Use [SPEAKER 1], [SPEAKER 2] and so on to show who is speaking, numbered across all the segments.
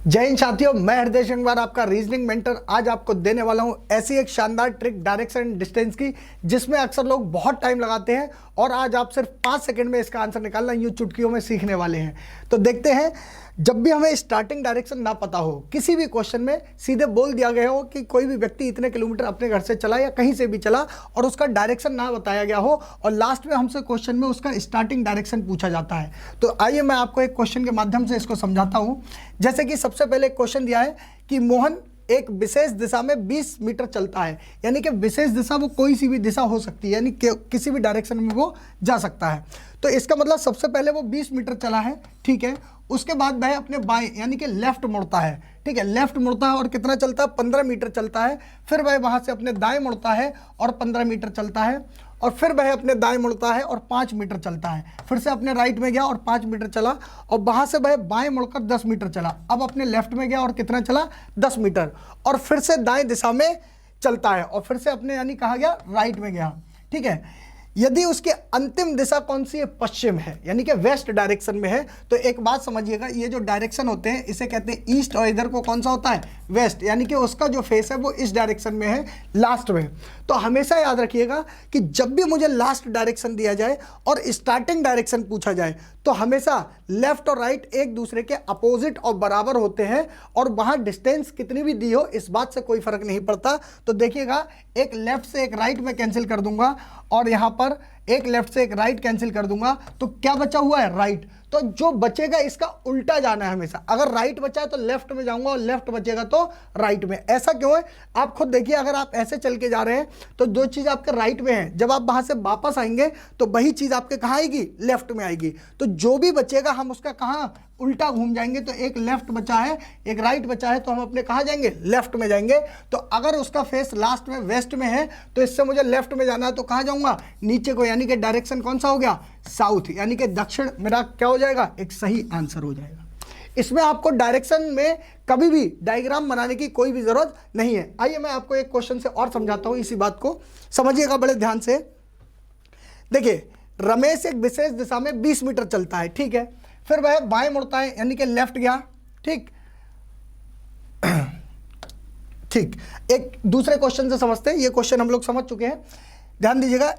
[SPEAKER 1] जय हिंद साथियों, मैं हृदय शंकर आपका रीजनिंग मेंटर आज आपको देने वाला हूं ऐसी एक शानदार ट्रिक डायरेक्शन एंड डिस्टेंस की जिसमें अक्सर लोग बहुत टाइम लगाते हैं और आज आप सिर्फ 5 सेकंड में इसका आंसर निकालना यूं चुटकियों में सीखने वाले हैं। तो देखते हैं, जब भी हमें स्टार्टिंग डायरेक्शन ना पता हो, किसी भी क्वेश्चन में सीधे बोल दिया गया हो कि कोई भी व्यक्ति इतने किलोमीटर अपने घर से चला या कहीं से भी चला और उसका डायरेक्शन ना बताया गया हो और लास्ट में हमसे क्वेश्चन में उसका स्टार्टिंग डायरेक्शन पूछा जाता है। तो आइए मैं आपको एक क्वेश्चन के माध्यम से इसको समझाता हूं। जैसे कि सबसे पहले क्वेश्चन दिया है कि मोहन एक विशेष दिशा में 20 मीटर चलता है, यानी कि विशेष दिशा वो कोई सी भी दिशा हो सकती है, यानी किसी भी डायरेक्शन में वो जा सकता है। तो इसका मतलब सबसे पहले वो 20 मीटर चला है, ठीक है। उसके बाद वह अपने बाएं यानी कि लेफ्ट मुड़ता है, ठीक है, लेफ्ट मुड़ता है और कितना चलता है, 15 मीटर चलता है। फिर वह वहां से अपने दाएं मुड़ता है और 15 मीटर चलता है और फिर वह अपने दाएं मुड़ता है और 5 मीटर चलता है। फिर से अपने राइट में गया और 5 मीटर चला और वहां से वह बाएं मुड़कर 10 मीटर चला। अब अपने लेफ्ट में गया और कितना चला, 10 मीटर और फिर से दाएं दिशा में चलता है और फिर से अपने यानी कहा गया राइट में गया, ठीक है। यदि उसकी अंतिम दिशा कौन सी है, पश्चिम है, यानी कि वेस्ट डायरेक्शन में है, तो एक बात समझिएगा, ये जो डायरेक्शन होते हैं इसे कहते हैं ईस्ट और इधर को कौन सा होता है, वेस्ट, यानी कि उसका जो फेस है वो इस डायरेक्शन में है, लास्ट में। तो हमेशा याद रखिएगा कि जब भी मुझे लास्ट डायरेक्शन दिया जाए और स्टार्टिंग डायरेक्शन पूछा जाए तो हमेशा लेफ्ट और राइट एक दूसरे के अपोजिट और बराबर होते हैं और वहां डिस्टेंस कितनी भी दी हो इस बात से कोई फर्क नहीं पड़ता। तो देखिएगा, एक लेफ्ट से एक राइट में कैंसिल कर दूंगा और यहां पर एक लेफ्ट से एक राइट कैंसिल कर दूंगा, तो क्या बचा हुआ है, राइट। तो जो बचेगा इसका उल्टा जाना है हमेशा। अगर राइट बचा है तो लेफ्ट में जाऊंगा और लेफ्ट बचेगा तो राइट में। ऐसा क्यों है, आप खुद देखिए। अगर आप ऐसे चल के जा रहे हैं तो जो चीज़ आपके राइट में है, जब आप वहां से वापस आएंगे तो वही चीज़ आपके कहाँ आएगी, लेफ्ट में आएगी। तो जो भी बचेगा हम उसका कहाँ, उल्टा घूम जाएंगे। तो एक लेफ्ट बचा है, एक राइट बचा है, तो हम अपने कहाँ जाएंगे, लेफ्ट में जाएंगे। तो अगर उसका फेस लास्ट में वेस्ट में है तो इससे मुझे लेफ्ट में जाना है, तो कहाँ जाऊंगा, नीचे को, यानी कि डायरेक्शन कौन सा हो गया, साउथ, यानी कि दक्षिण मेरा क्या हो जाएगा, एक सही आंसर हो जाएगा। इसमें आपको डायरेक्शन में कभी भी डायग्राम बनाने की कोई भी जरूरत नहीं है। आइए मैं आपको एक क्वेश्चन से और समझाता हूं, इसी बात को समझिएगा बड़े ध्यान से। देखिए, रमेश एक विशेष दिशा में 20 मीटर चलता है, ठीक है। फिर वह बाएं मुड़ता है, यानी कि लेफ्ट गया, ठीक। ठीक, एक दूसरे क्वेश्चन से समझते हैं। ये क्वेश्चन हम लोग समझ चुके हैं, ध्यान दीजिएगा।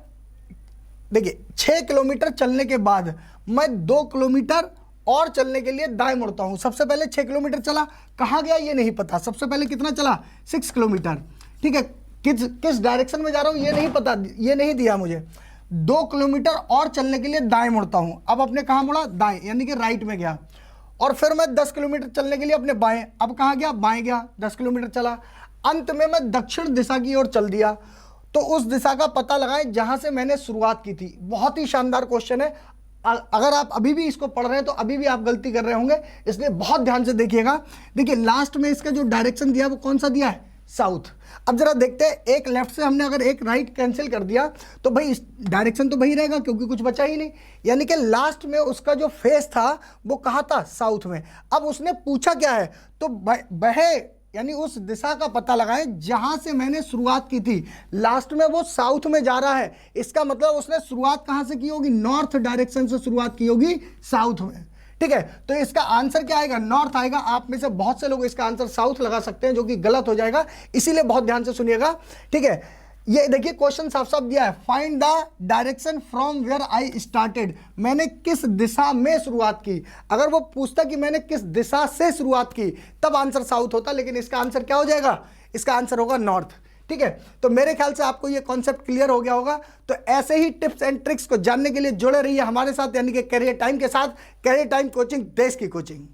[SPEAKER 1] देखिए, 6 किलोमीटर चलने के बाद मैं 2 किलोमीटर और चलने के लिए दाएं मुड़ता हूं। सबसे पहले 6 किलोमीटर चला, कहां गया ये नहीं पता। सबसे पहले कितना चला, 6 किलोमीटर, ठीक है। किस डायरेक्शन में जा रहा हूं ये नहीं पता, ये नहीं दिया मुझे। 2 किलोमीटर और चलने के लिए दाएं मुड़ता हूं। अब अपने कहां मुड़ा, दाएं, यानी कि राइट में गया। और फिर मैं 10 किलोमीटर चलने के लिए अपने बाएं, अब कहां गया, बाएं गया, 10 किलोमीटर चला। अंत में मैं दक्षिण दिशा की ओर चल दिया। तो उस दिशा का पता लगाएं जहां से मैंने शुरुआत की थी। बहुत ही शानदार क्वेश्चन है। अगर आप अभी भी इसको पढ़ रहे हैं तो अभी भी आप गलती कर रहे होंगे, इसलिए बहुत ध्यान से देखिएगा। देखिए, लास्ट में इसका जो डायरेक्शन दिया वो कौन सा दिया है, साउथ। अब जरा देखते हैं, एक लेफ्ट से हमने अगर एक राइट कैंसिल कर दिया तो भाई डायरेक्शन तो वही रहेगा क्योंकि कुछ बचा ही नहीं। यानी कि लास्ट में उसका जो फेस था वो कहाँ था, साउथ में। अब उसने पूछा क्या है, तो वह यानी उस दिशा का पता लगाएं जहां से मैंने शुरुआत की थी। लास्ट में वो साउथ में जा रहा है, इसका मतलब उसने शुरुआत कहां से की होगी, नॉर्थ डायरेक्शन से शुरुआत की होगी, साउथ में, ठीक है। तो इसका आंसर क्या आएगा, नॉर्थ आएगा। आप में से बहुत से लोग इसका आंसर साउथ लगा सकते हैं, जो कि गलत हो जाएगा, इसीलिए बहुत ध्यान से सुनिएगा, ठीक है। ये देखिए, क्वेश्चन साफ साफ दिया है, find the direction from where I started. मैंने किस दिशा में शुरुआत की। अगर वो पूछता कि मैंने किस दिशा से शुरुआत की तब आंसर साउथ होता, लेकिन इसका आंसर क्या हो जाएगा, इसका आंसर होगा नॉर्थ, ठीक है। तो मेरे ख्याल से आपको ये कॉन्सेप्ट क्लियर हो गया होगा। तो ऐसे ही टिप्स एंड ट्रिक्स को जानने के लिए जुड़े रहिए हमारे साथ, यानी कि कैरियर टाइम के साथ। कैरियर टाइम कोचिंग, देश की कोचिंग।